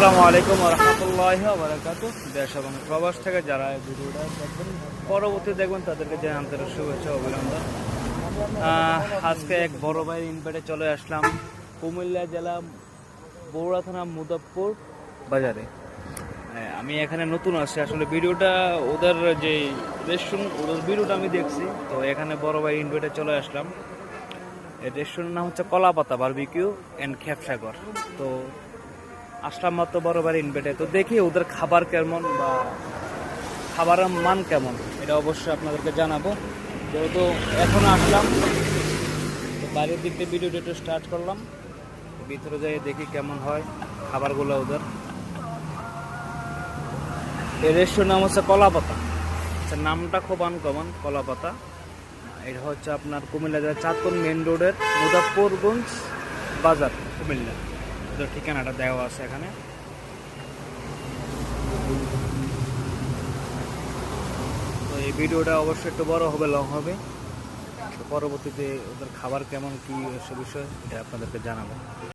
আসসালামু আলাইকুম ওয়া রাহমাতুল্লাহি ওয়া বারাকাতুহু। দেশ এবং প্রবাস থেকে যারা এই ভিডিওটা দেখবেন, পরবর্তী দেখবেন, তাদেরকে জানাই আন্তরিক শুভেচ্ছা ও অভিনন্দন। আজকে এক বড় ভাইয়ের ইনভাইটে চলে আসলাম কুমিল্লা জেলা বগুড়া থানা মুদাফপুর বাজারে। আমি এখানে নতুন আসছি, আসলে ভিডিওটা ওদের যে রেস্টুরেন্ট, ওদের ভিডিওটা আমি দেখছি, তো এখানে বড় ভাইয়ের ইনভাইটে চলে আসলাম। এই রেস্টুরেন্টের নাম হচ্ছে কলাপাতা বারবিকিউ অ্যান্ড খ্যাপসাগর। তো আসলাম মাত্র বড় বাড়ি ইনভাইটে, তো দেখি ওদের খাবার কেমন বা খাবারের মান কেমন, এটা অবশ্যই আপনাদেরকে জানাবো। যেহেতু এখন আসলাম, তো বাইরের দিক থেকে ভিডিওটা একটু স্টার্ট করলাম, ভিতরে যাই দেখি কেমন হয় খাবারগুলো ওদের। এই রেস্টুরেন্ট নাম হচ্ছে কলাপাতা। আচ্ছা, নামটা খুব আনকমন, কলাপাতা। এটা হচ্ছে আপনার কুমিল্লা জেলার চাঁদপুর মেন রোডের মুজাফফরগঞ্জ বাজার, কুমিল্লা। ওদের ঠিকানাটা দেওয়া আছে এখানে। তো এই ভিডিওটা অবশ্যই একটু বড় হবে, লং হবে। তো পরবর্তীতে ওদের খাবার কেমন কি সে বিষয়ে এটা আপনাদেরকে জানাবো।